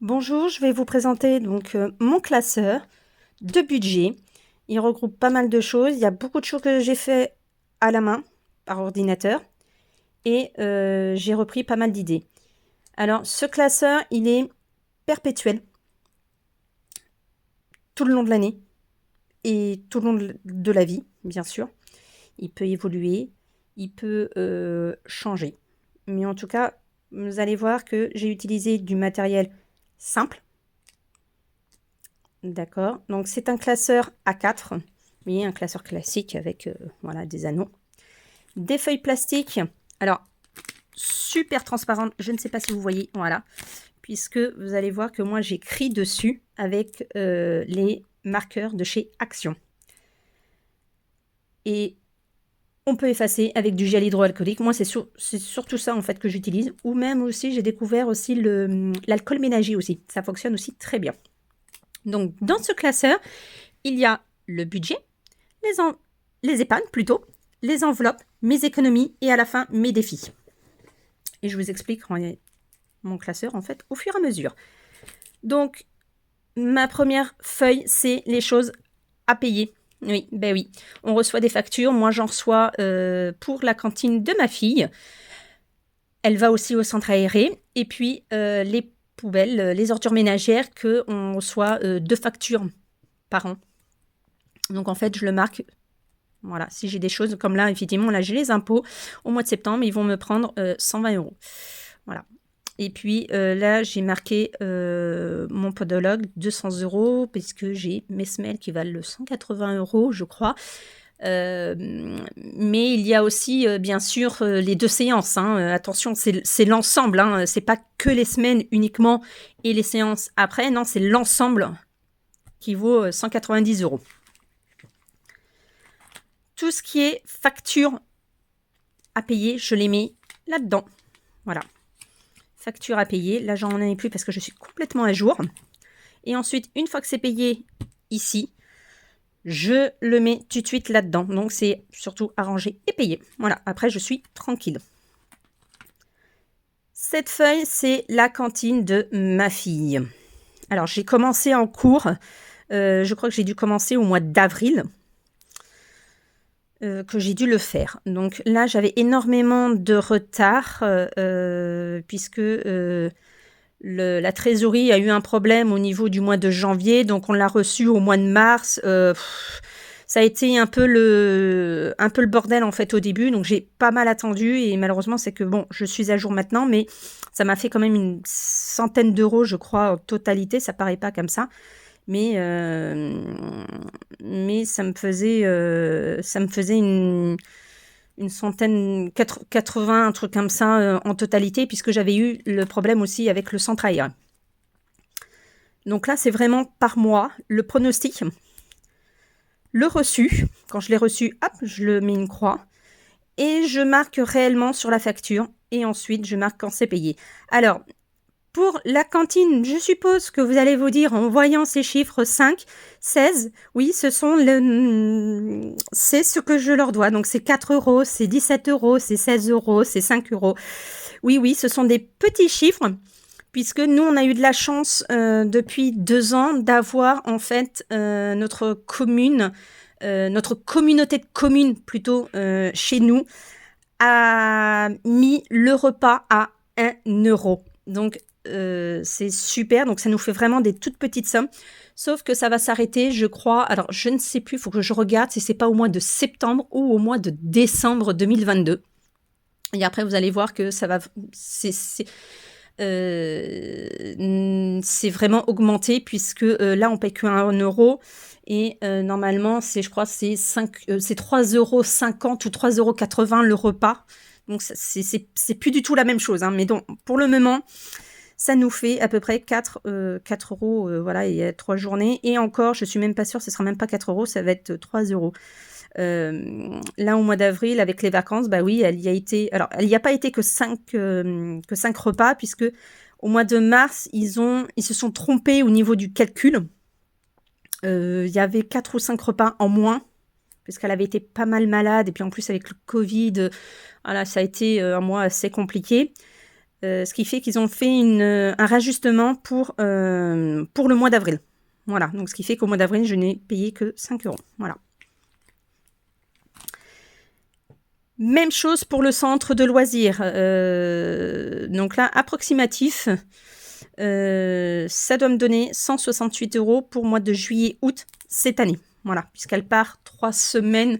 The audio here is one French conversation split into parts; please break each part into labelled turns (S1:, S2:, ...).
S1: Bonjour, je vais vous présenter donc mon classeur de budget. Il regroupe pas mal de choses. Il y a beaucoup de choses que j'ai fait à la main, par ordinateur, et j'ai repris pas mal d'idées. Alors, ce classeur, il est perpétuel tout le long de l'année et tout le long de la vie, bien sûr. Il peut évoluer, il peut changer. Mais en tout cas, vous allez voir que j'ai utilisé du matériel simple. D'accord. Donc, c'est un classeur A4, oui, un classeur classique avec voilà, des anneaux. Des feuilles plastiques. Alors, super transparentes. Je ne sais pas si vous voyez. Voilà. Puisque vous allez voir que moi, j'écris dessus avec les marqueurs de chez Action. Et on peut effacer avec du gel hydroalcoolique. Moi, c'est surtout ça, en fait, que j'utilise. Ou même aussi, j'ai découvert aussi l'alcool ménager aussi. Ça fonctionne aussi très bien. Donc, dans ce classeur, il y a le budget, les épargnes plutôt, les enveloppes, mes économies et à la fin mes défis. Et je vous explique mon classeur en fait au fur et à mesure. Donc ma première feuille, c'est les choses à payer. Oui, ben oui. On reçoit des factures. Moi, j'en reçois pour la cantine de ma fille. Elle va aussi au centre aéré. Et puis les poubelles, les ordures ménagères, qu'on reçoit 2 factures par an. Donc en fait, je le marque. Voilà, si j'ai des choses comme là, effectivement, là j'ai les impôts. Au mois de septembre, ils vont me prendre 120 euros. Voilà. Et puis là, j'ai marqué mon podologue 200 euros, puisque j'ai mes semelles qui valent 180 euros, je crois. Mais il y a aussi, bien sûr, les 2 séances. Hein. Attention, c'est l'ensemble. Hein. C'est pas que les semaines uniquement et les séances après. Non, c'est l'ensemble qui vaut 190 euros. Tout ce qui est facture à payer, je les mets là-dedans. Voilà. Facture à payer. Là, j'en ai plus parce que je suis complètement à jour. Et ensuite, une fois que c'est payé ici, je le mets tout de suite là-dedans. Donc, c'est surtout arrangé et payé. Voilà. Après, je suis tranquille. Cette feuille, c'est la cantine de ma fille. Alors, j'ai commencé en cours. Je crois que j'ai dû commencer au mois d'avril. Que j'ai dû le faire. Donc là, j'avais énormément de retard puisque la trésorerie a eu un problème au niveau du mois de janvier, donc on l'a reçu au mois de mars. Ça a été un peu le bordel en fait au début, donc j'ai pas mal attendu et malheureusement c'est que bon, je suis à jour maintenant, mais ça m'a fait quand même une centaine d'euros, je crois, en totalité. Ça paraît pas comme ça. Mais ça me faisait une centaine, 80, un truc comme ça en totalité, puisque j'avais eu le problème aussi avec le centre aérien. Donc là, c'est vraiment par mois le pronostic, le reçu. Quand je l'ai reçu, hop, je le mets une croix et je marque réellement sur la facture. Et ensuite, je marque quand c'est payé. Alors, pour la cantine, je suppose que vous allez vous dire en voyant ces chiffres 5, 16, oui, c'est ce que je leur dois. Donc c'est 4 euros, c'est 17 euros, c'est 16 euros, c'est 5 euros. Oui, oui, ce sont des petits chiffres, puisque nous, on a eu de la chance depuis 2 ans d'avoir en fait notre commune, notre communauté de communes plutôt chez nous, a mis le repas à 1 euro. Donc c'est super, donc ça nous fait vraiment des toutes petites sommes, sauf que ça va s'arrêter, je crois, alors je ne sais plus, il faut que je regarde si c'est pas au mois de septembre ou au mois de décembre 2022. Et après, vous allez voir que ça va, c'est vraiment augmenté, puisque là, on paye que 1 euro. Et normalement, je crois, c'est 3,50 euros ou 3,80 euros le repas. Donc, c'est plus du tout la même chose. Hein. Mais donc, pour le moment, ça nous fait à peu près 4 euros, voilà, il y a 3 journées. Et encore, je suis même pas sûre, ce sera même pas 4 euros, ça va être 3 euros. Là, au mois d'avril, avec les vacances, bah oui, elle y a été. Alors, elle n'y a pas été que 5 repas, puisque au mois de mars, ils se sont trompés au niveau du calcul. Il y avait 4 ou 5 repas en moins, puisqu'elle avait été pas mal malade. Et puis en plus, avec le Covid, voilà, ça a été un mois assez compliqué. Ce qui fait qu'ils ont fait un réajustement pour le mois d'avril. Voilà, donc ce qui fait qu'au mois d'avril, je n'ai payé que 5 €. Voilà. Même chose pour le centre de loisirs. Donc là, approximatif, ça doit me donner 168 € pour le mois de juillet-août cette année. Voilà, puisqu'elle part 3 semaines.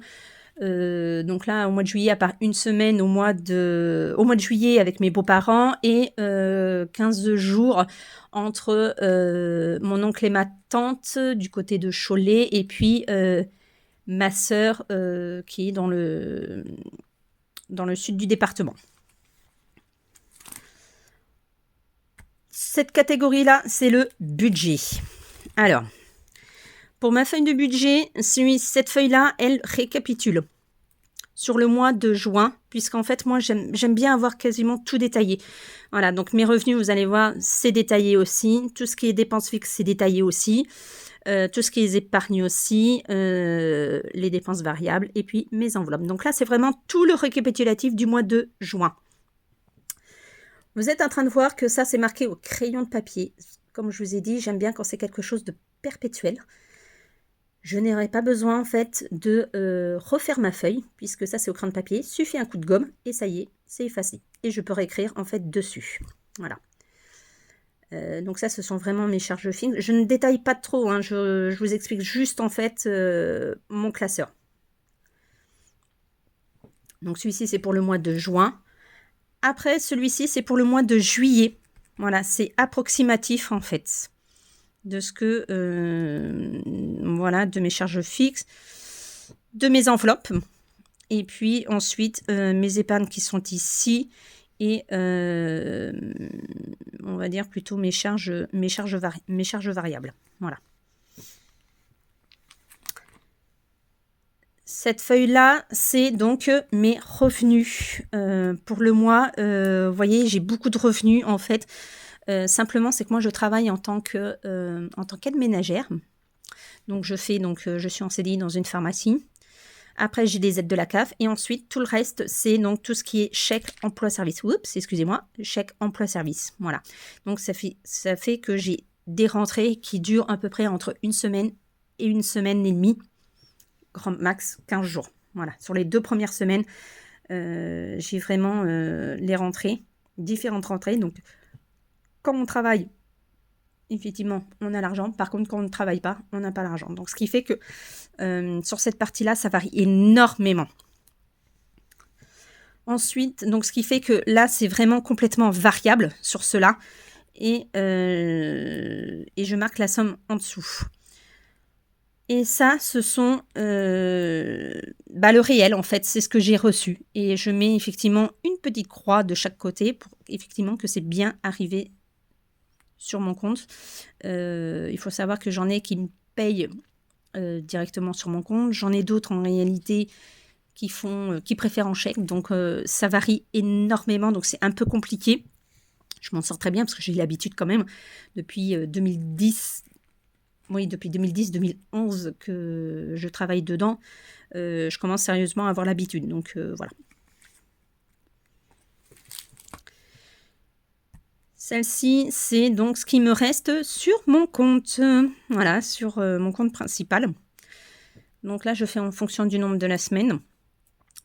S1: Donc là, au mois de juillet, elle part une semaine au mois de juillet avec mes beaux-parents et 15 jours entre mon oncle et ma tante du côté de Cholet et puis ma sœur qui est dans le sud du département. Cette catégorie-là, c'est le budget. Alors, pour ma feuille de budget, cette feuille-là, elle récapitule sur le mois de juin, puisqu'en fait, moi, j'aime bien avoir quasiment tout détaillé. Voilà, donc mes revenus, vous allez voir, c'est détaillé aussi. Tout ce qui est dépenses fixes, c'est détaillé aussi. Tout ce qui est épargne aussi, les dépenses variables, et puis mes enveloppes. Donc là, c'est vraiment tout le récapitulatif du mois de juin. Vous êtes en train de voir que ça, c'est marqué au crayon de papier. Comme je vous ai dit, j'aime bien quand c'est quelque chose de perpétuel. Je n'aurai pas besoin en fait de refaire ma feuille, puisque ça c'est au crayon de papier. Suffit un coup de gomme et ça y est, c'est effacé. Et je peux réécrire en fait dessus. Voilà. Donc ça, ce sont vraiment mes charges fixes. Je ne détaille pas trop, hein, je vous explique juste en fait mon classeur. Donc celui-ci, c'est pour le mois de juin. Après, celui-ci, c'est pour le mois de juillet. Voilà, c'est approximatif en fait de ce que, voilà, de mes charges fixes, de mes enveloppes. Et puis ensuite, mes épargnes qui sont ici. Et on va dire plutôt mes charges variables. Voilà. Cette feuille-là, c'est donc mes revenus pour le mois. Vous voyez, j'ai beaucoup de revenus en fait. Simplement, c'est que moi, je travaille en tant qu'aide ménagère. Donc, je suis en CDI dans une pharmacie. Après, j'ai des aides de la CAF. Et ensuite, tout le reste, c'est donc tout ce qui est chèque emploi-service. Oups, excusez-moi, chèque emploi-service. Voilà. Donc, ça fait que j'ai des rentrées qui durent à peu près entre une semaine et une semaine et demie. Grand max 15 jours. Voilà. Sur les 2 premières semaines, j'ai vraiment les rentrées, différentes rentrées. Donc, quand on travaille, effectivement, on a l'argent. Par contre, quand on ne travaille pas, on n'a pas l'argent. Donc, ce qui fait que sur cette partie-là, ça varie énormément. Ensuite, donc ce qui fait que là, c'est vraiment complètement variable sur cela. Et je marque la somme en dessous. Et ça, ce sont le réel, en fait. C'est ce que j'ai reçu. Et je mets effectivement une petite croix de chaque côté pour effectivement que c'est bien arrivé sur mon compte. Il faut savoir que j'en ai qui me payent directement sur mon compte. J'en ai d'autres en réalité qui préfèrent en chèque. Donc ça varie énormément. Donc c'est un peu compliqué. Je m'en sors très bien parce que j'ai l'habitude quand même depuis 2010. Oui, depuis 2010-2011 que je travaille dedans. Je commence sérieusement à avoir l'habitude. Donc voilà. Celle-ci, c'est donc ce qui me reste sur mon compte. Voilà, sur mon compte principal. Donc là, je fais en fonction du nombre de la semaine.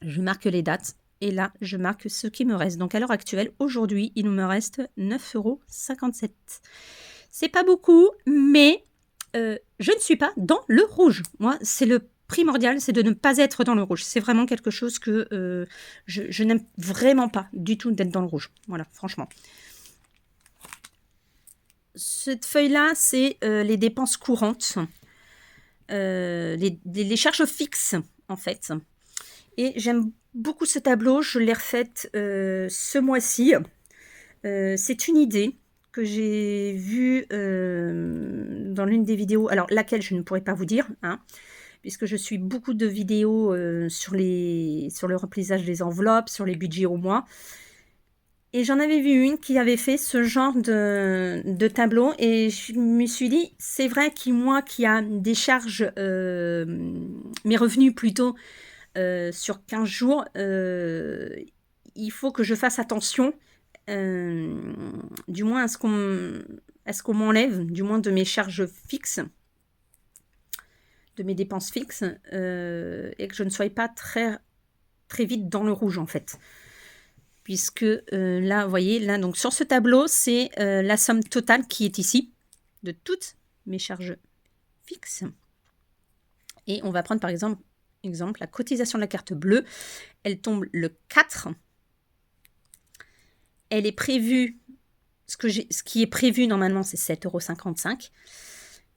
S1: Je marque les dates. Et là, je marque ce qui me reste. Donc à l'heure actuelle, aujourd'hui, il me reste 9,57 €. C'est pas beaucoup, mais je ne suis pas dans le rouge. Moi, c'est le primordial, c'est de ne pas être dans le rouge. C'est vraiment quelque chose que je n'aime vraiment pas du tout d'être dans le rouge. Voilà, franchement. Cette feuille-là, c'est les dépenses courantes, les charges fixes, en fait. Et j'aime beaucoup ce tableau. Je l'ai refaite ce mois-ci. C'est une idée que j'ai vue dans l'une des vidéos. Alors, laquelle, je ne pourrais pas vous dire, hein, puisque je suis beaucoup de vidéos sur le remplissage des enveloppes, sur les budgets au mois. Et j'en avais vu une qui avait fait ce genre de tableau. Et je me suis dit, c'est vrai que moi qui a des charges, mes revenus plutôt, sur 15 jours, il faut que je fasse attention du moins à ce qu'on m'enlève, du moins de mes charges fixes, de mes dépenses fixes, et que je ne sois pas très, très vite dans le rouge en fait. Puisque là, vous voyez, là, donc sur ce tableau, c'est la somme totale qui est ici, de toutes mes charges fixes. Et on va prendre par exemple la cotisation de la carte bleue. Elle tombe le 4. Elle est prévue, ce qui est prévu normalement, c'est 7,55 €.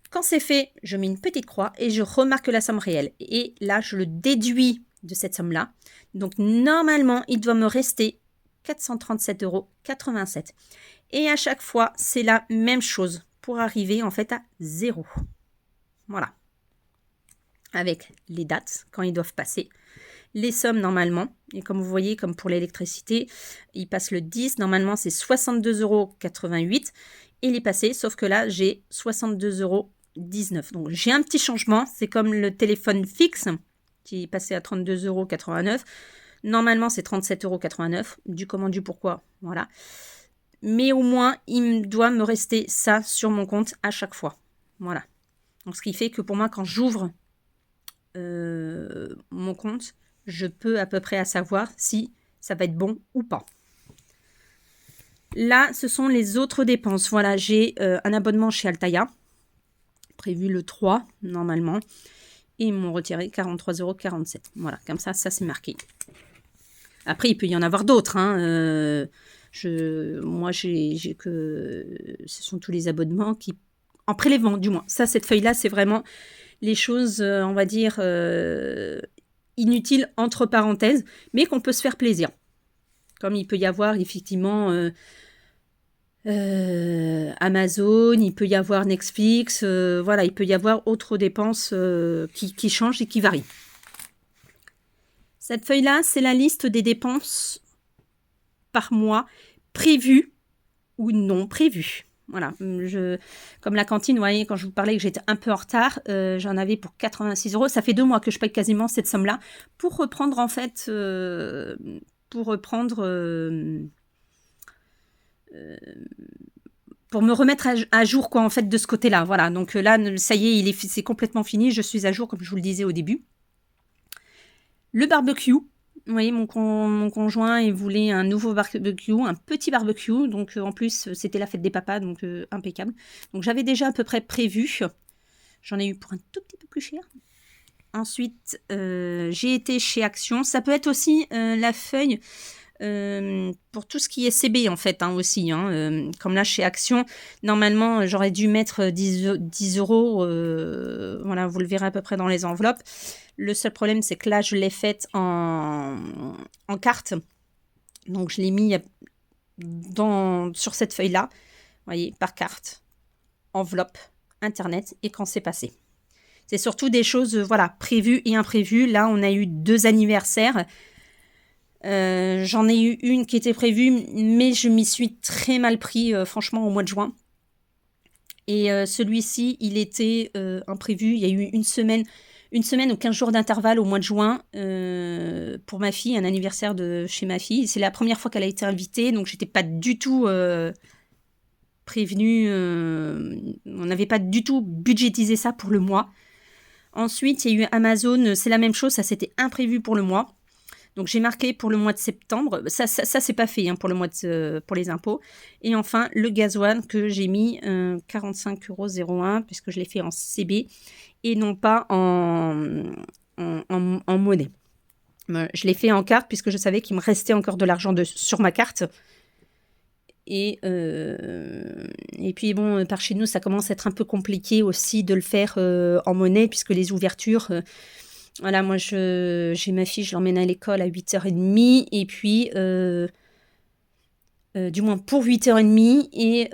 S1: Quand c'est fait, je mets une petite croix et je remarque la somme réelle. Et là, je le déduis de cette somme-là. Donc normalement, il doit me rester 437,87 €. Et à chaque fois, c'est la même chose pour arriver en fait à 0. Voilà. Avec les dates, quand ils doivent passer. Les sommes normalement, et comme vous voyez, comme pour l'électricité, il passe le 10. Normalement, c'est 62,88 €. Et il est passé, sauf que là, j'ai 62,19 €. Donc, j'ai un petit changement. C'est comme le téléphone fixe qui est passé à 32,89 €. Normalement, c'est 37,89 €. Du comment, du pourquoi. Voilà. Mais au moins, il doit me rester ça sur mon compte à chaque fois. Voilà. Donc, ce qui fait que pour moi, quand j'ouvre mon compte, je peux à peu près à savoir si ça va être bon ou pas. Là, ce sont les autres dépenses. Voilà, j'ai un abonnement chez Altaïa, prévu le 3, normalement. Et ils m'ont retiré 43,47 €. Voilà, comme ça c'est marqué. Après, il peut y en avoir d'autres. Moi, j'ai que... Ce sont tous les abonnements qui... En prélèvement, du moins. Ça, cette feuille-là, c'est vraiment les choses, on va dire, inutiles, entre parenthèses, mais qu'on peut se faire plaisir. Comme il peut y avoir, effectivement, Amazon, il peut y avoir Netflix, voilà, il peut y avoir autres dépenses qui changent et qui varient. Cette feuille-là, c'est la liste des dépenses par mois, prévues ou non prévues. Voilà, comme la cantine, vous voyez, quand je vous parlais que j'étais un peu en retard, j'en avais pour 86 €. Ça fait 2 mois que je paye quasiment cette somme-là pour reprendre, en fait, pour me remettre à jour, quoi, en fait, de ce côté-là. Voilà, donc là, ça y est, c'est complètement fini. Je suis à jour, comme je vous le disais au début. Le barbecue. Vous voyez, mon conjoint, il voulait un nouveau barbecue, un petit barbecue. Donc, en plus, c'était la fête des papas, donc impeccable. Donc, j'avais déjà à peu près prévu. J'en ai eu pour un tout petit peu plus cher. Ensuite, j'ai été chez Action. Ça peut être aussi la feuille pour tout ce qui est CB, en fait, aussi. Comme là, chez Action, normalement, j'aurais dû mettre 10 €. Voilà, vous le verrez à peu près dans les enveloppes. Le seul problème, c'est que là, je l'ai faite en carte. Donc, je l'ai mis sur cette feuille-là. Vous voyez, par carte, enveloppe, Internet, et quand c'est passé. C'est surtout des choses, voilà, prévues et imprévues. Là, on a eu 2 anniversaires. J'en ai eu une qui était prévue, mais je m'y suis très mal pris, franchement, au mois de juin. Et celui-ci, il était imprévu. Il y a eu une semaine ou 15 jours d'intervalle au mois de juin pour ma fille, un anniversaire de chez ma fille. C'est la première fois qu'elle a été invitée, donc j'étais pas du tout prévenue. On n'avait pas du tout budgétisé ça pour le mois. Ensuite, il y a eu Amazon, c'est la même chose, ça c'était imprévu pour le mois. Donc j'ai marqué pour le mois de septembre, ça c'est pas fait pour pour les impôts. Et enfin le gasoil que j'ai mis 45,01 € puisque je l'ai fait en CB et non pas en monnaie. Je l'ai fait en carte puisque je savais qu'il me restait encore de l'argent sur ma carte. Et puis bon, par chez nous, ça commence à être un peu compliqué aussi de le faire en monnaie puisque les ouvertures... Voilà, moi, j'ai ma fille, je l'emmène à l'école à 8h30 et puis, du moins pour 8h30 et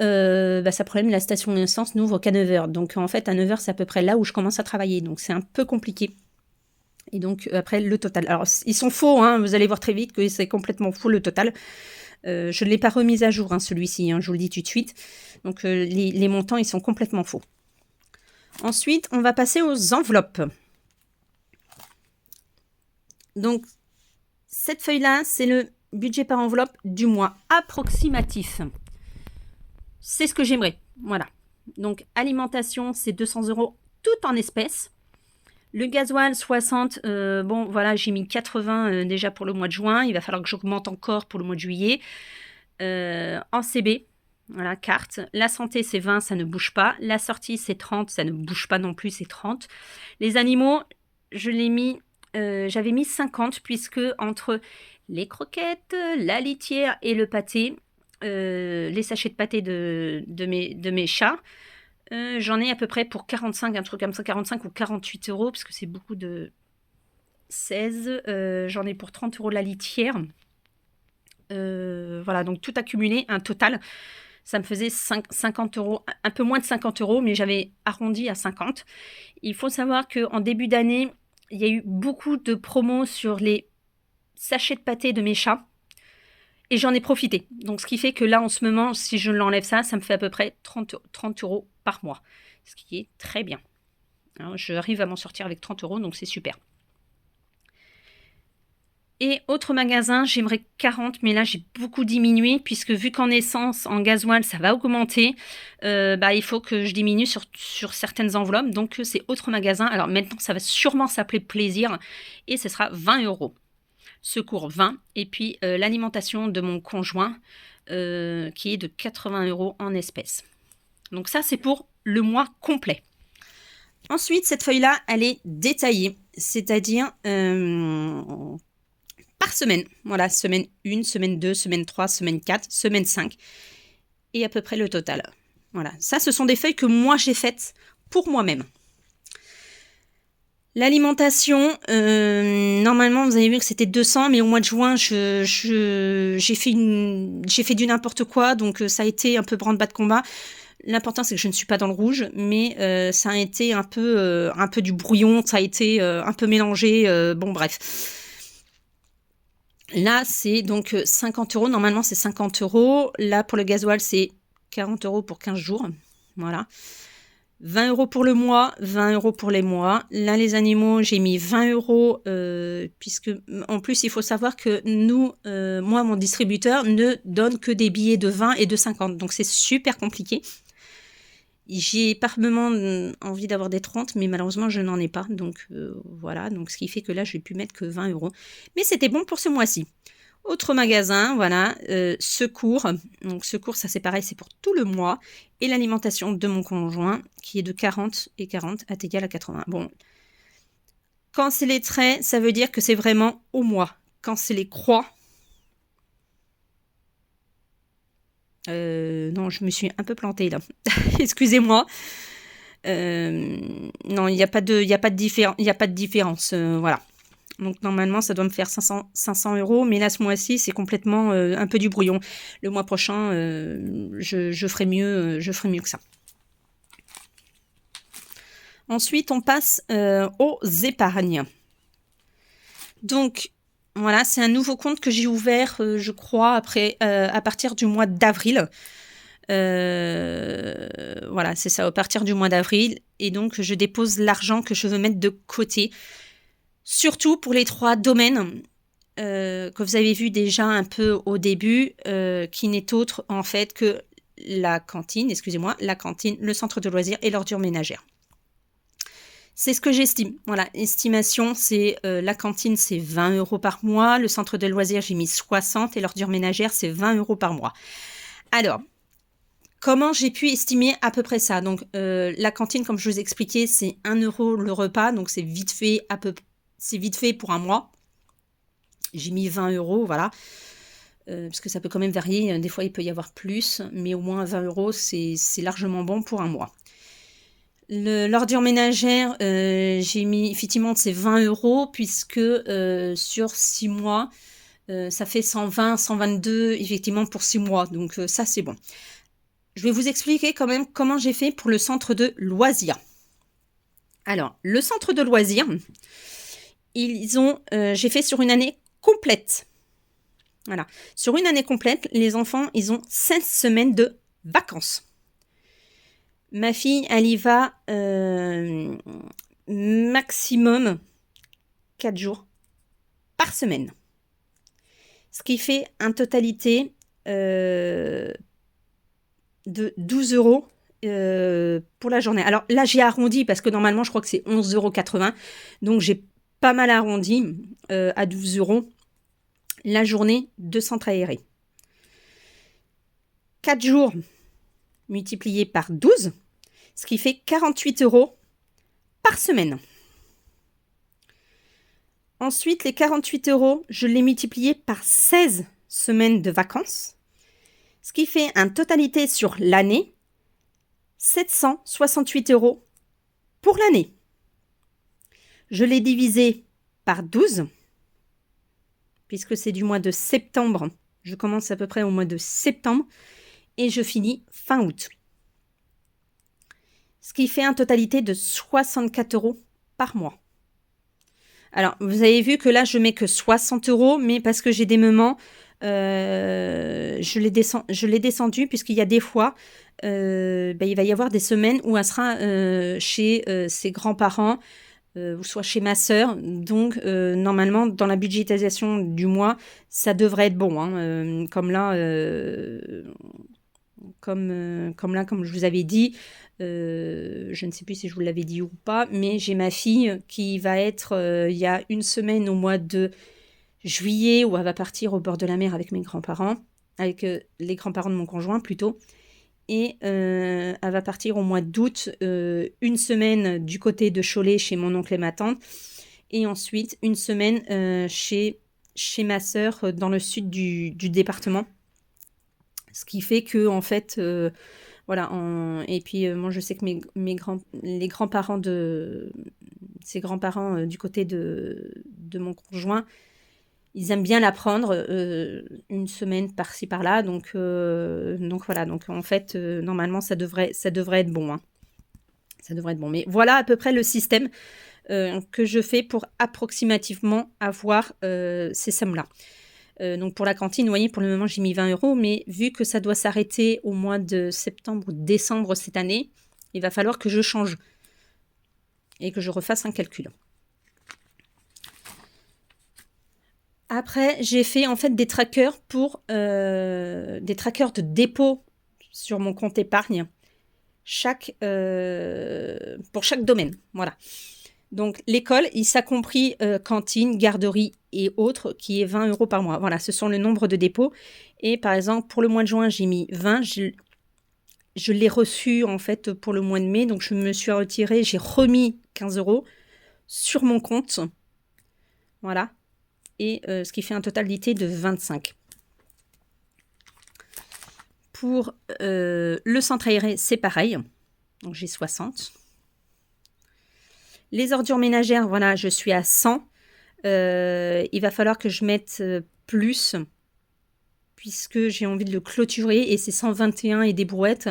S1: ça problème, la station d'essence n'ouvre qu'à 9h. Donc, en fait, à 9h, c'est à peu près là où je commence à travailler. Donc, c'est un peu compliqué. Et donc, après, le total. Alors, ils sont faux, vous allez voir très vite que c'est complètement faux, le total. Je ne l'ai pas remis à jour, celui-ci, je vous le dis tout de suite. Donc, les montants, ils sont complètement faux. Ensuite, on va passer aux enveloppes. Donc, cette feuille-là, c'est budget par enveloppe du mois approximatif. C'est ce que j'aimerais. Voilà. Donc, alimentation, c'est 200 € tout en espèces. Le gasoil, 60. Bon, voilà, j'ai mis 80 déjà pour le mois de juin. Il va falloir que j'augmente encore pour le mois de juillet. En CB, voilà, carte. La santé, c'est 20, ça ne bouge pas. La sortie, c'est 30, ça ne bouge pas non plus, c'est 30. Les animaux, j'avais mis 50, puisque entre les croquettes, la litière et le pâté, les sachets de pâté de mes chats, j'en ai à peu près pour 45, un truc comme ça, 45 ou 48 €, parce que c'est beaucoup de 16. J'en ai pour 30 € de la litière. Voilà, donc tout accumulé, un total, ça me faisait 50 €, un peu moins de 50 €, mais j'avais arrondi à 50. Il faut savoir qu'en début d'année, il y a eu beaucoup de promos sur les sachets de pâté de mes chats. Et j'en ai profité. Donc, ce qui fait que là, en ce moment, si je l'enlève ça me fait à peu près 30 € par mois. Ce qui est très bien. Alors, j'arrive à m'en sortir avec 30 €, donc c'est super. Et autre magasin, j'aimerais 40, mais là, j'ai beaucoup diminué, puisque vu qu'en essence, en gasoil, ça va augmenter, il faut que je diminue sur certaines enveloppes. Donc, c'est autre magasin. Alors, maintenant, ça va sûrement s'appeler Plaisir, et ce sera 20 €. Secours 20, et puis l'alimentation de mon conjoint qui est de 80 € en espèces. Donc ça, c'est pour le mois complet. Ensuite, cette feuille-là, elle est détaillée, c'est-à-dire par semaine. Voilà, semaine 1, semaine 2, semaine 3, semaine 4, semaine 5, et à peu près le total. Voilà, ça, ce sont des feuilles que moi, j'ai faites pour moi-même. L'alimentation, normalement, vous avez vu que c'était 200, mais au mois de juin, j'ai fait du n'importe quoi, donc ça a été un peu branle-bas de combat. L'important, c'est que je ne suis pas dans le rouge, mais ça a été un peu du brouillon, ça a été un peu mélangé, bon bref. Là, c'est donc 50 €, normalement c'est 50 €. Là, pour le gasoil, c'est 40 € pour 15 jours, voilà. 20 € pour le mois, 20 € pour les mois. Là, les animaux, j'ai mis 20 €, puisque, en plus, il faut savoir que nous, moi, mon distributeur ne donne que des billets de 20 et de 50. Donc, c'est super compliqué. J'ai par moment envie d'avoir des 30, mais malheureusement, je n'en ai pas. Donc, voilà. Donc, ce qui fait que là, je vais plus mettre que 20 €. Mais c'était bon pour ce mois-ci. Autre magasin, voilà, Secours. Donc Secours, ça c'est pareil, c'est pour tout le mois. Et l'alimentation de mon conjoint, qui est de 40, et 40 est égal à 80. Bon, quand c'est les traits, ça veut dire que c'est vraiment au mois. Quand c'est les croix, non, je me suis un peu plantée là. Excusez-moi. Non, il n'y a pas de différence, voilà. Donc normalement, ça doit me faire 500 €, mais là, ce mois-ci, c'est complètement un peu du brouillon. Le mois prochain, je ferai mieux que ça. Ensuite, on passe aux épargnes. Donc, voilà, c'est un nouveau compte que j'ai ouvert, je crois, à partir du mois d'avril. Voilà, c'est ça, à partir du mois d'avril. Et donc, je dépose l'argent que je veux mettre de côté. Surtout pour les 3 domaines que vous avez vu déjà un peu au début, qui n'est autre en fait que la cantine, le centre de loisirs et l'ordure ménagère. C'est ce que j'estime. Voilà, estimation, c'est la cantine, c'est 20 € par mois. Le centre de loisirs, j'ai mis 60, et l'ordure ménagère, c'est 20 € par mois. Alors, comment j'ai pu estimer à peu près ça? Donc, la cantine, comme je vous ai expliqué, c'est 1 € le repas, donc c'est vite fait pour un mois. J'ai mis 20 €, voilà. Parce que ça peut quand même varier. Des fois, il peut y avoir plus, mais au moins 20 €, c'est largement bon pour un mois. L'ordure ménagère, j'ai mis, effectivement, c'est 20 €, puisque sur 6 mois, ça fait 120, 122, effectivement, pour 6 mois. Donc, ça, c'est bon. Je vais vous expliquer quand même comment j'ai fait pour le centre de loisirs. Alors, le centre de loisirs, j'ai fait sur une année complète. Voilà. Sur une année complète, les enfants, ils ont 16 semaines de vacances. Ma fille, elle y va maximum 4 jours par semaine. ce qui fait un totalité de 12 € pour la journée. Alors là, j'ai arrondi parce que normalement, je crois que c'est 11,80 €. Donc, j'ai pas mal arrondi à 12 € la journée de centre aéré. 4 jours multipliés par 12, ce qui fait 48 € par semaine. Ensuite, les 48 €, je les multipliais par 16 semaines de vacances, ce qui fait un totalité sur l'année 768 € pour l'année. Je l'ai divisé par 12, puisque c'est du mois de septembre. Je commence à peu près au mois de septembre et je finis fin août. Ce qui fait un totalité de 64 € par mois. Alors, vous avez vu que là, je mets que 60 €, mais parce que j'ai des moments, je l'ai descendu, puisqu'il y a des fois, il va y avoir des semaines où elle sera chez ses grands-parents, ou soit chez ma sœur. Donc, normalement, dans la budgétisation du mois, ça devrait être bon. Hein, comme là, comme je vous avais dit, je ne sais plus si je vous l'avais dit ou pas, mais j'ai ma fille qui va être, il y a une semaine au mois de juillet, où elle va partir au bord de la mer avec mes grands-parents, avec les grands-parents de mon conjoint plutôt, et elle va partir au mois d'août, une semaine du côté de Cholet chez mon oncle et ma tante, et ensuite une semaine chez ma sœur dans le sud du département. Ce qui fait que, en fait, voilà, et puis moi je sais que les grands-parents ses grands-parents du côté de mon conjoint, ils aiment bien la prendre une semaine par-ci par-là, donc voilà, donc en fait normalement ça devrait être bon, hein. Ça devrait être bon, mais voilà à peu près le système que je fais pour approximativement avoir ces sommes-là. Donc pour la cantine, vous voyez, pour le moment, j'ai mis 20 €, mais vu que ça doit s'arrêter au mois de septembre ou décembre cette année, il va falloir que je change et que je refasse un calcul. Après, j'ai fait en fait des trackers pour des trackers de dépôt sur mon compte épargne, pour chaque domaine. Voilà. Donc, l'école, ça compris cantine, garderie et autres, qui est 20 € par mois. Voilà, ce sont le nombre de dépôts. Et par exemple, pour le mois de juin, j'ai mis 20. Je l'ai reçu en fait pour le mois de mai. Donc, je me suis retirée, j'ai remis 15 € sur mon compte. Voilà. Et ce qui fait un totalité de 25. Pour le centre aéré, c'est pareil. Donc, j'ai 60. Les ordures ménagères, voilà, je suis à 100. Il va falloir que je mette plus, puisque j'ai envie de le clôturer, et c'est 121 et des brouettes.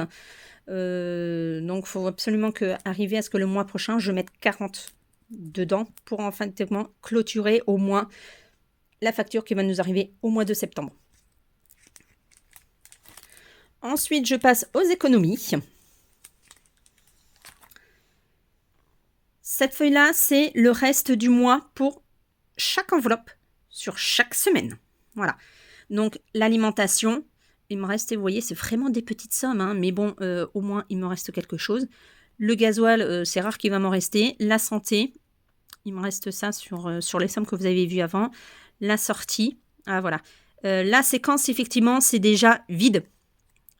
S1: Donc, il faut absolument arriver à ce que le mois prochain, je mette 40 dedans pour enfin clôturer au moins la facture qui va nous arriver au mois de septembre. Ensuite, je passe aux économies. Cette feuille-là, c'est le reste du mois pour chaque enveloppe sur chaque semaine. Voilà. Donc, l'alimentation, il me reste, vous voyez, c'est vraiment des petites sommes, hein, mais bon, au moins, il me reste quelque chose. Le gasoil, c'est rare qu'il va m'en rester. La santé, il me reste ça sur les sommes que vous avez vues avant. La sortie, ah voilà. La séquence, effectivement, c'est déjà vide.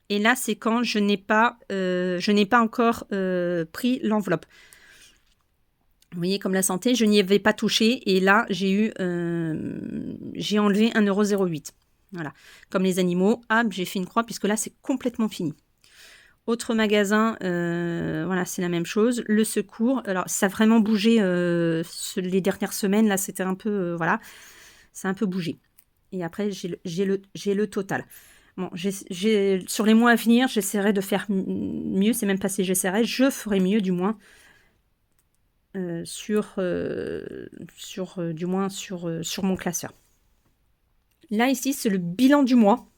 S1: Et là, c'est quand je n'ai pas encore pris l'enveloppe. Vous voyez, comme la santé, je n'y avais pas touché. Et là, j'ai enlevé 1,08 €. Voilà. Comme les animaux, j'ai fait une croix puisque là, c'est complètement fini. Autre magasin, voilà, c'est la même chose. Le secours, alors ça a vraiment bougé les dernières semaines. Là, c'était un peu, voilà, ça a un peu bougé. Et après, j'ai le total. Bon, sur les mois à venir, j'essaierai de faire mieux. C'est même pas si j'essaierai, je ferai mieux du moins. Sur mon classeur. Là, ici, c'est le bilan du mois.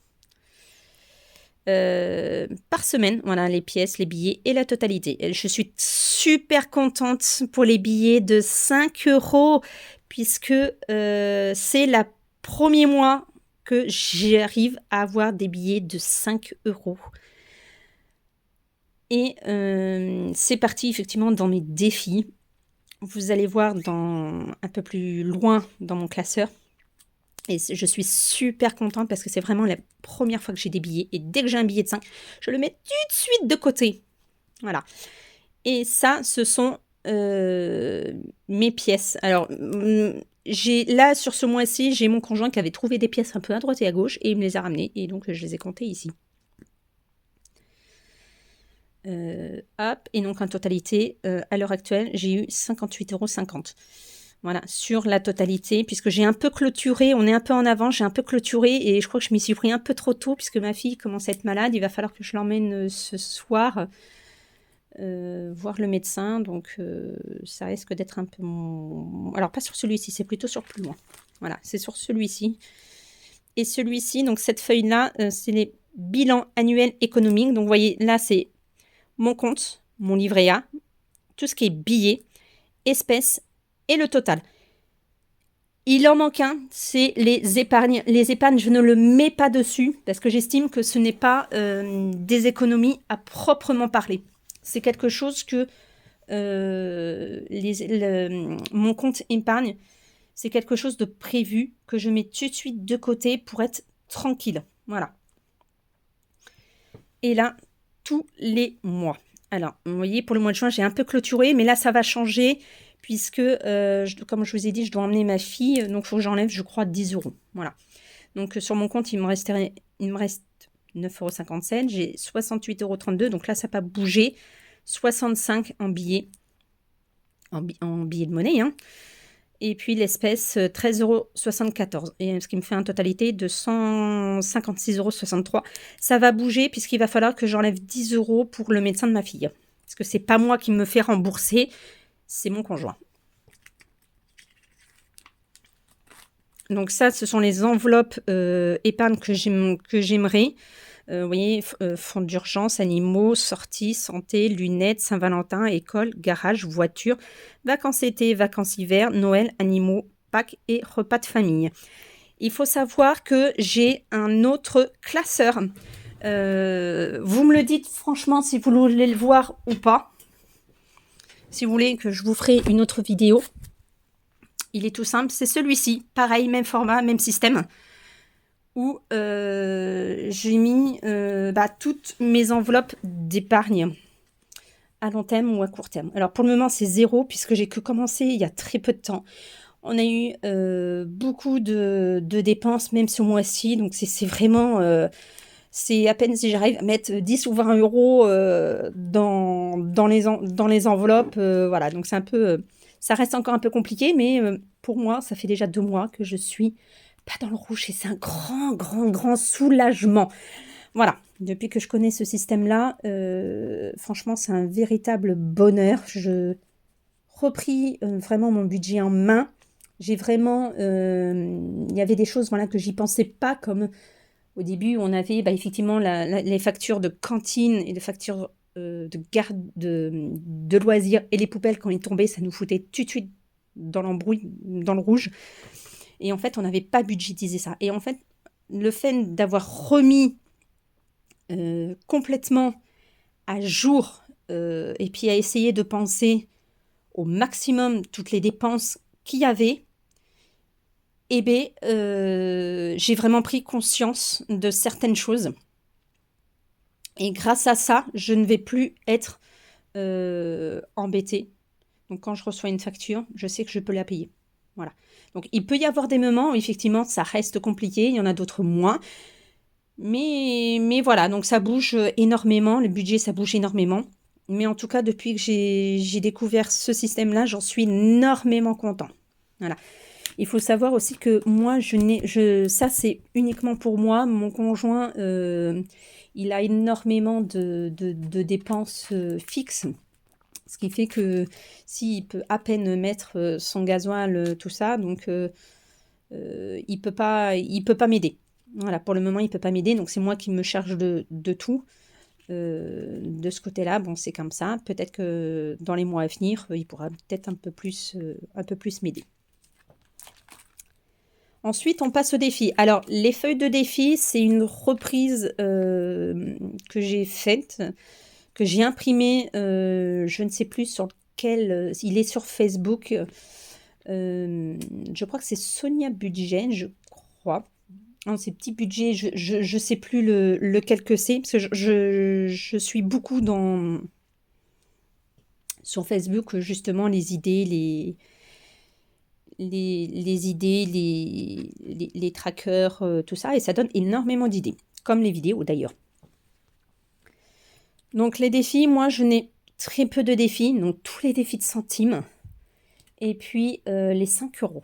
S1: Par semaine, voilà, les pièces, les billets et la totalité. Et je suis super contente pour les billets de 5 €, puisque c'est le premier mois que j'arrive à avoir des billets de 5 €. Et c'est parti effectivement dans mes défis. Vous allez voir un peu plus loin dans mon classeur. Et je suis super contente parce que c'est vraiment la première fois que j'ai des billets. Et dès que j'ai un billet de 5, je le mets tout de suite de côté. Voilà. Et ça, ce sont mes pièces. Alors, là, sur ce mois-ci, j'ai mon conjoint qui avait trouvé des pièces un peu à droite et à gauche et il me les a ramenées. Et donc, je les ai comptées ici. Hop, et donc en totalité, à l'heure actuelle, j'ai eu 58,50 €. Voilà, sur la totalité, puisque j'ai un peu clôturé, on est un peu en avant, j'ai un peu clôturé et je crois que je m'y suis pris un peu trop tôt puisque ma fille commence à être malade. Il va falloir que je l'emmène ce soir voir le médecin, donc ça risque d'être un peu Alors pas sur celui-ci, c'est plutôt sur plus loin. Voilà, c'est sur celui-ci. Et celui-ci, donc cette feuille-là, c'est les bilans annuels économiques. Donc vous voyez, là c'est mon compte, mon livret A, tout ce qui est billets, espèces et le total. Il en manque un, c'est les épargnes. Les épargnes, je ne le mets pas dessus parce que j'estime que ce n'est pas des économies à proprement parler. C'est quelque chose que mon compte épargne, c'est quelque chose de prévu que je mets tout de suite de côté pour être tranquille. Voilà. Et là, tous les mois. Alors, vous voyez, pour le mois de juin, j'ai un peu clôturé, mais là, ça va changer puisque, comme je vous ai dit, je dois emmener ma fille. Donc, il faut que j'enlève, je crois, 10 €. Voilà. Donc, sur mon compte, il me reste 9,57 €. J'ai 68,32 €. Donc là, ça n'a pas bougé. 65 en billets. En billets de monnaie, hein. Et puis l'espèce 13,74 €. Et ce qui me fait une totalité de 156,63 €. Ça va bouger puisqu'il va falloir que j'enlève 10 € pour le médecin de ma fille. Parce que c'est pas moi qui me fais rembourser, c'est mon conjoint. Donc ça, ce sont les enveloppes épargne que j'aimerais. Vous voyez, fonds d'urgence, animaux, sorties, santé, lunettes, Saint-Valentin, école, garage, voiture, vacances été, vacances hiver, Noël, animaux, Pâques et repas de famille. Il faut savoir que j'ai un autre classeur. Vous me le dites franchement si vous voulez le voir ou pas. Si vous voulez que je vous ferai une autre vidéo. Il est tout simple, c'est celui-ci. Pareil, même format, même système. Où j'ai mis toutes mes enveloppes d'épargne à long terme ou à court terme. Alors pour le moment c'est 0 puisque j'ai que commencé il y a très peu de temps. On a eu beaucoup de dépenses même ce mois-ci, donc c'est vraiment c'est à peine si j'arrive à mettre 10 ou 20 € dans les enveloppes. Voilà, donc c'est un peu ça reste encore un peu compliqué, mais pour moi ça fait déjà 2 mois que je suis pas dans le rouge et c'est un grand soulagement. Voilà, depuis que je connais ce système-là, franchement, c'est un véritable bonheur. Je repris vraiment mon budget en main. J'ai vraiment, il y avait des choses voilà, que j'y pensais pas, comme au début, on avait effectivement les factures de cantine et les factures de garde de loisirs et les poubelles, quand ils tombaient, ça nous foutait tout de suite dans l'embrouille, dans le rouge. Et en fait, on n'avait pas budgétisé ça. Et en fait, le fait d'avoir remis complètement à jour et puis à essayer de penser au maximum toutes les dépenses qu'il y avait, eh bien, j'ai vraiment pris conscience de certaines choses. Et grâce à ça, je ne vais plus être embêtée. Donc, quand je reçois une facture, je sais que je peux la payer. Voilà. Donc, il peut y avoir des moments où, effectivement, ça reste compliqué. Il y en a d'autres moins. Mais voilà, donc ça bouge énormément. Le budget, ça bouge énormément. Mais en tout cas, depuis que j'ai découvert ce système-là, j'en suis énormément content. Voilà. Il faut savoir aussi que moi, ça, c'est uniquement pour moi. Mon conjoint, il a énormément de dépenses fixes. Ce qui fait que s'il peut à peine mettre son gasoil, tout ça, donc il peut pas m'aider. Voilà, pour le moment, il peut pas m'aider, donc c'est moi qui me charge de tout. De ce côté-là, bon, c'est comme ça. Peut-être que dans les mois à venir, il pourra peut-être un peu plus m'aider. Ensuite, on passe au défi. Alors, les feuilles de défi, c'est une reprise que j'ai faite, que j'ai imprimée, je ne sais plus sur lequel, il est sur Facebook. Je crois que c'est Sonia Budget, je crois. Non, ces petits budgets, je sais plus lequel que c'est, parce que je suis beaucoup sur Facebook, justement, les idées, les idées, les trackers, tout ça, et ça donne énormément d'idées, comme les vidéos d'ailleurs. Donc les défis, moi je n'ai très peu de défis, donc tous les défis de centimes, et puis les 5 euros.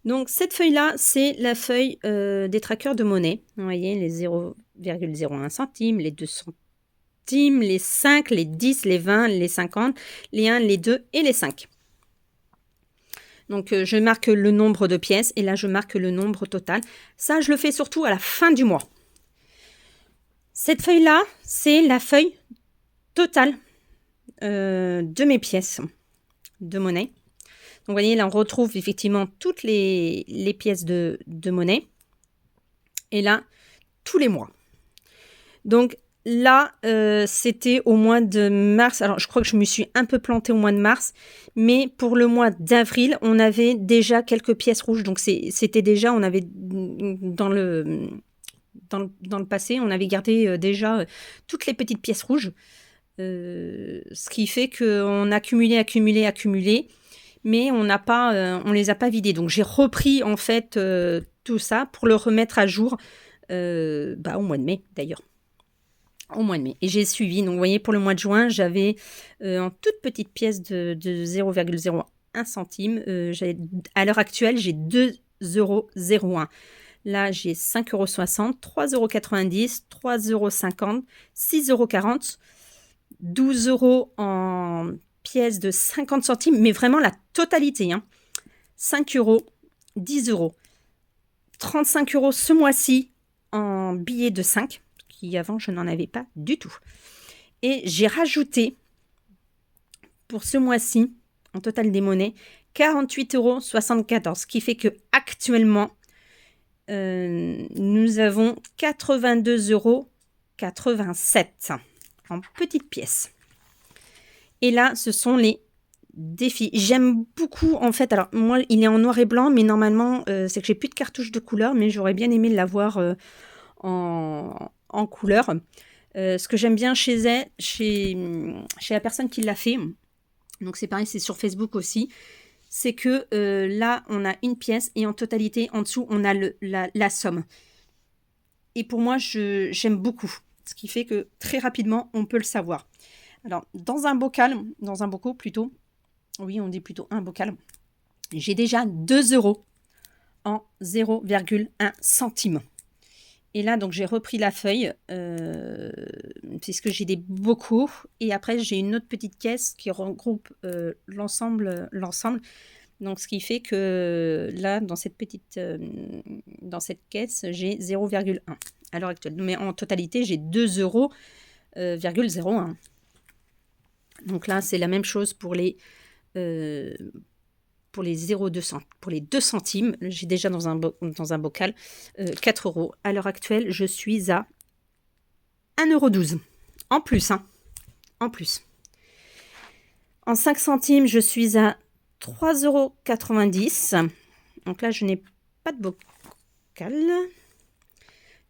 S1: Donc cette feuille-là, c'est la feuille des trackers de monnaie. Vous voyez, les 0,01 centimes, les 2 centimes, les 5, les 10, les 20, les 50, les 1, les 2 et les 5. Donc je marque le nombre de pièces et là je marque le nombre total. Ça, je le fais surtout à la fin du mois. Cette feuille-là, c'est la feuille totale de mes pièces de monnaie. Donc, vous voyez, là, on retrouve effectivement toutes les pièces de monnaie. Et là, tous les mois. Donc, là, c'était au mois de mars. Alors, je crois que je me suis un peu plantée au mois de mars. Mais pour le mois d'avril, on avait déjà quelques pièces rouges. Donc, c'était déjà, on avait dans le passé, on avait gardé déjà toutes les petites pièces rouges. Ce qui fait qu'on a accumulé. Mais on les a pas vidés. Donc j'ai repris en fait tout ça pour le remettre à jour au mois de mai d'ailleurs. Au mois de mai. Et j'ai suivi. Donc vous voyez, pour le mois de juin, j'avais en toute petite pièce de 0,01 centime. À l'heure actuelle, j'ai 2,01 euros. Là, j'ai 5,60 €, 3,90 €, 3,50 €, 6,40 €, 12 € en pièces de 50 centimes, mais vraiment la totalité. 5 €, 10 €, 35 € ce mois-ci en billets de 5, qui avant je n'en avais pas du tout. Et j'ai rajouté pour ce mois-ci, en total des monnaies, 48,74 €, ce qui fait que actuellement nous avons 82,87 € en petites pièces. Et là, ce sont les défis. J'aime beaucoup, en fait. Alors, moi, il est en noir et blanc, mais normalement, c'est que j'ai plus de cartouche de couleur, mais j'aurais bien aimé l'avoir en couleur. Ce que j'aime bien chez la personne qui l'a fait, donc c'est pareil, c'est sur Facebook aussi, c'est que là, on a une pièce et en totalité, en dessous, on a la somme. Et pour moi, j'aime beaucoup. Ce qui fait que très rapidement, on peut le savoir. Alors, dans un bocal plutôt, oui, on dit plutôt un bocal, j'ai déjà 2 € en 0,1 centime. Et là, donc, j'ai repris la feuille, puisque j'ai des bocaux. Et après, j'ai une autre petite caisse qui regroupe l'ensemble. Donc, ce qui fait que là, dans cette caisse, j'ai 0,1 à l'heure actuelle. Mais en totalité, j'ai 2,01 €. Donc là, c'est la même chose pour les 0,2 centimes. Pour les 2 centimes, j'ai déjà dans un bocal 4 €. À l'heure actuelle, je suis à 1,12 € en plus. En plus. En 5 centimes, je suis à 3,90 €. Donc là, je n'ai pas de bocal.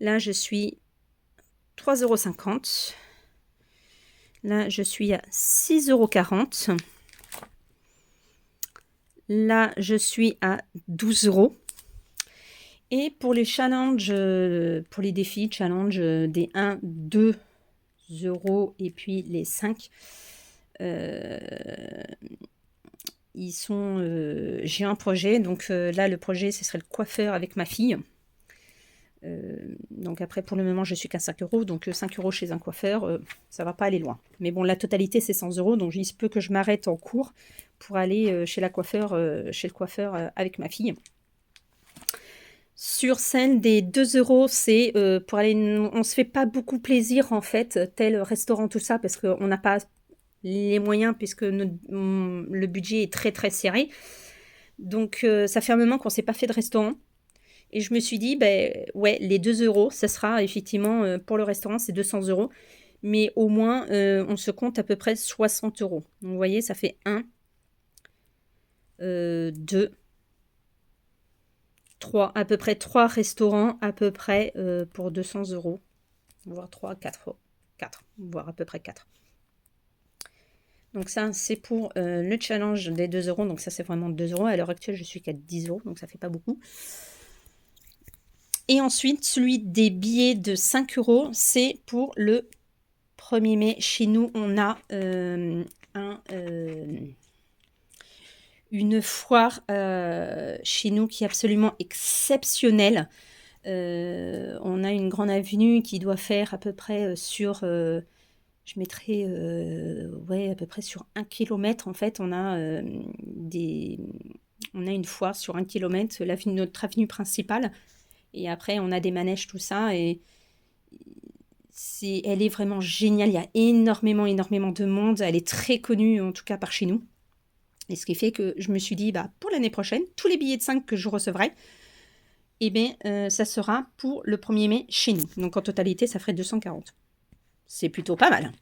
S1: Là, je suis 3,50 €. Là, je suis à 6,40 €. Là, je suis à 12 €. Et pour les challenges, pour les défis, challenge des 1, 2 € et puis les 5, ils sont... j'ai un projet. Donc là, le projet, ce serait le coiffeur avec ma fille. Donc après, pour le moment, je suis qu'à 5 €. Donc 5 € chez un coiffeur, ça va pas aller loin. Mais bon, la totalité, c'est 100 €. Donc il se peut que je m'arrête en cours pour aller chez le coiffeur avec ma fille. Sur celle des 2 €, c'est pour aller... On se fait pas beaucoup plaisir, en fait, tel restaurant, tout ça, parce qu'on n'a pas les moyens puisque le budget est très, très serré. Donc, ça fait un moment qu'on ne s'est pas fait de restaurant. Et je me suis dit, ben ouais, les 2 euros, ça sera effectivement, pour le restaurant, c'est 200 euros. Mais au moins, on se compte à peu près 60 euros. Donc, vous voyez, ça fait 1, 2, 3, à peu près 3 restaurants, à peu près pour 200 euros. Voire 3, 4, 4, voire à peu près 4. Donc ça, c'est pour le challenge des 2 euros. Donc ça, c'est vraiment 2 euros. À l'heure actuelle, je suis qu'à 10 euros, donc ça fait pas beaucoup. Et ensuite, celui des billets de 5 euros, c'est pour le 1er mai. Chez nous, on a une foire chez nous qui est absolument exceptionnelle. On a une grande avenue qui doit faire à peu près sur... je mettrais ouais, à peu près sur 1 kilomètre. En fait, on a une foire sur 1 kilomètre, notre avenue principale. Et après, on a des manèges, tout ça. Et elle est vraiment géniale. Il y a énormément, énormément de monde. Elle est très connue, en tout cas par chez nous. Et ce qui fait que je me suis dit, bah, pour l'année prochaine, tous les billets de 5 que je recevrai, eh bien, ça sera pour le 1er mai chez nous. Donc, en totalité, ça ferait 240. C'est plutôt pas mal.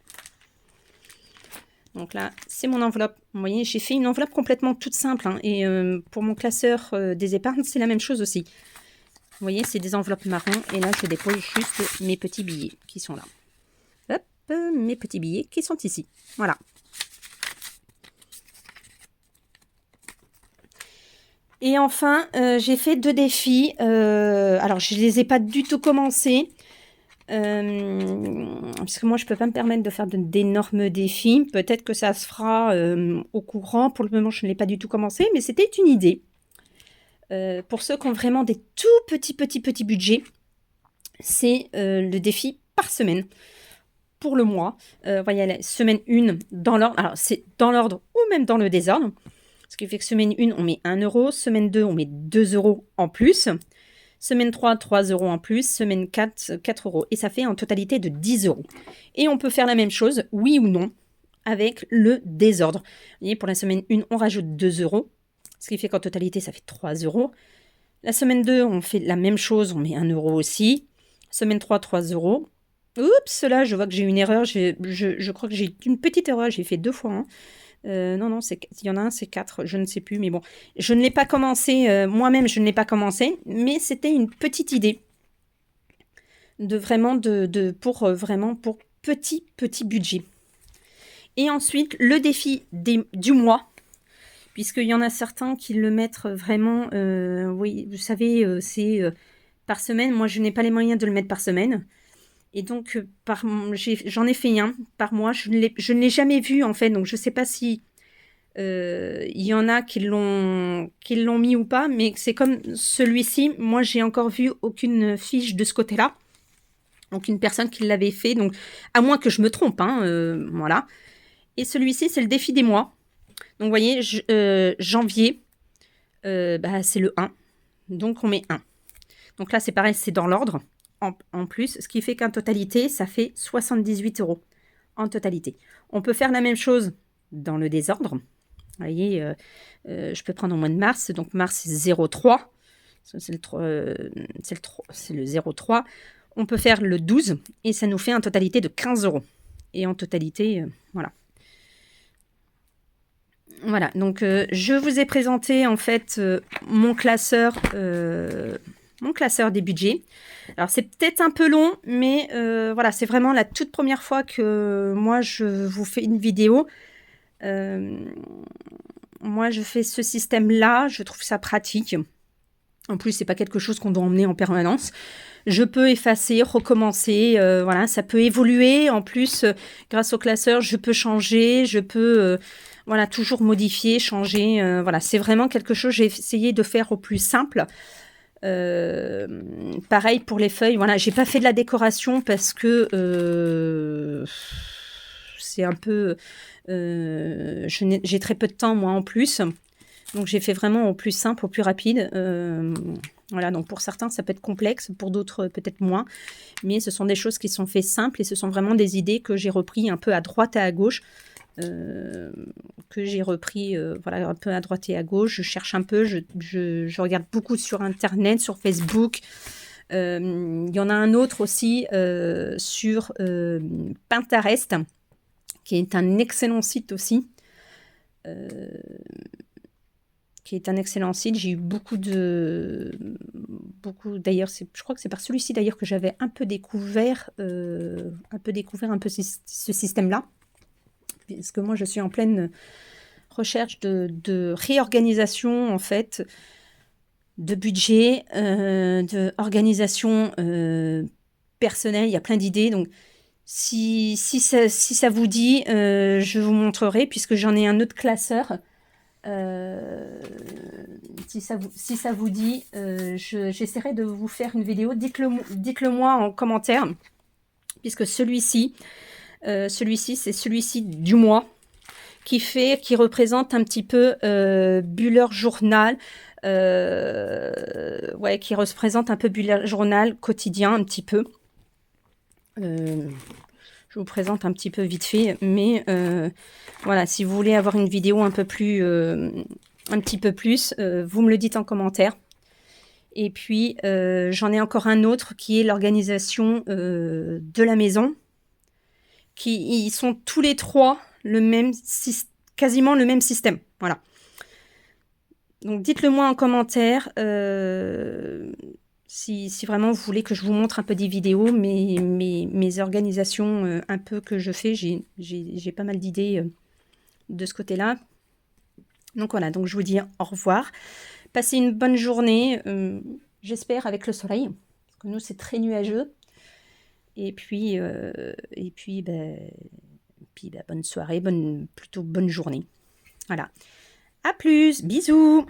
S1: Donc là, c'est mon enveloppe. Vous voyez, j'ai fait une enveloppe complètement toute simple. Hein, et pour mon classeur des épargnes, c'est la même chose aussi. Vous voyez, c'est des enveloppes marron. Et là, je dépose juste mes petits billets qui sont là. Hop, mes petits billets qui sont ici. Voilà. Et enfin, j'ai fait 2 défis. Alors, je ne les ai pas du tout commencés. Parce que moi, je ne peux pas me permettre de faire d'énormes défis. Peut-être que ça se fera au courant. Pour le moment, je ne l'ai pas du tout commencé. Mais c'était une idée. Pour ceux qui ont vraiment des tout petits budgets, c'est le défi par semaine. Pour le mois, voyez, la semaine 1 dans l'ordre. Alors, c'est dans l'ordre ou même dans le désordre. Ce qui fait que semaine 1, on met 1 euro. Semaine 2, on met 2 euros en plus. Semaine 3, 3 euros en plus. Semaine 4, 4 euros. Et ça fait en totalité de 10 euros. Et on peut faire la même chose, oui ou non, avec le désordre. Vous voyez, pour la semaine 1, on rajoute 2 euros. Ce qui fait qu'en totalité, ça fait 3 euros. La semaine 2, on fait la même chose. On met 1 euro aussi. Semaine 3, 3 euros. Oups, là, je vois que j'ai une erreur. Je crois que j'ai une petite erreur. J'ai fait 2 fois 1. Non, il y en a un, c'est 4, je ne sais plus, mais bon. Je ne l'ai pas commencé, moi-même, je ne l'ai pas commencé, mais c'était une petite idée de vraiment pour petit budget. Et ensuite, le défi du mois, puisqu'il y en a certains qui le mettent vraiment, oui, vous savez, c'est par semaine. Moi, je n'ai pas les moyens de le mettre par semaine. Et donc, j'en ai fait un par mois. Je ne l'ai jamais vu, en fait. Donc, je ne sais pas si il y en a qui l'ont mis ou pas. Mais c'est comme celui-ci. Moi, j'ai encore vu aucune fiche de ce côté-là. Aucune personne qui l'avait fait. Donc, à moins que je me trompe. Hein, voilà. Et celui-ci, c'est le défi des mois. Donc, vous voyez, janvier, bah, c'est le 1. Donc, on met 1. Donc là, c'est pareil, c'est dans l'ordre. En plus, ce qui fait qu'en totalité, ça fait 78 euros en totalité. On peut faire la même chose dans le désordre. Vous voyez, je peux prendre au mois de mars. Donc, mars, c'est 0,3. C'est le 0,3. On peut faire le 12 et ça nous fait en totalité de 15 euros. Et en totalité, voilà. Voilà, donc je vous ai présenté en fait mon classeur des budgets. Alors, c'est peut-être un peu long, mais voilà, c'est vraiment la toute première fois que moi, je vous fais une vidéo. Moi, je fais ce système-là. Je trouve ça pratique. En plus, c'est pas quelque chose qu'on doit emmener en permanence. Je peux effacer, recommencer. Voilà, ça peut évoluer. En plus, grâce au classeur, je peux changer. Je peux... voilà, toujours modifier, changer. Voilà, c'est vraiment quelque chose que j'ai essayé de faire au plus simple. Pareil pour les feuilles. Voilà, j'ai pas fait de la décoration parce que c'est un peu... j'ai très peu de temps, moi, en plus. Donc, j'ai fait vraiment au plus simple, au plus rapide. Voilà, donc pour certains, ça peut être complexe. Pour d'autres, peut-être moins. Mais ce sont des choses qui sont faites simples et ce sont vraiment des idées que j'ai reprises un peu à droite et à gauche. que j'ai repris voilà, un peu à droite et à gauche. Je cherche un peu, je regarde beaucoup sur Internet, sur Facebook. Il y en a un autre aussi sur Pinterest, qui est un excellent site aussi. J'ai eu beaucoup d'ailleurs, je crois que c'est par celui-ci d'ailleurs que j'avais un peu découvert un peu ce système-là, parce que moi je suis en pleine recherche de réorganisation en fait, de budget, de organisation personnelle. Il y a plein d'idées, donc si ça vous dit, je vous montrerai, puisque j'en ai un autre classeur. Si ça vous dit, j'essaierai de vous faire une vidéo. Dites-le moi en commentaire, puisque celui-ci, c'est celui-ci du mois qui représente un petit peu Buller Journal, ouais, qui représente un peu Buller Journal quotidien, un petit peu. Je vous présente un petit peu vite fait, mais voilà, si vous voulez avoir une vidéo un petit peu plus, vous me le dites en commentaire. Et puis, j'en ai encore un autre qui est l'organisation de la maison. Ils sont tous les trois quasiment le même système. Voilà. Donc, dites-le moi en commentaire si vraiment vous voulez que je vous montre un peu des vidéos, mes organisations un peu que je fais. J'ai pas mal d'idées de ce côté-là. Donc voilà, donc je vous dis au revoir. Passez une bonne journée, j'espère avec le soleil, parce que nous c'est très nuageux. Et puis bonne soirée, plutôt bonne journée. Voilà. À plus, bisous.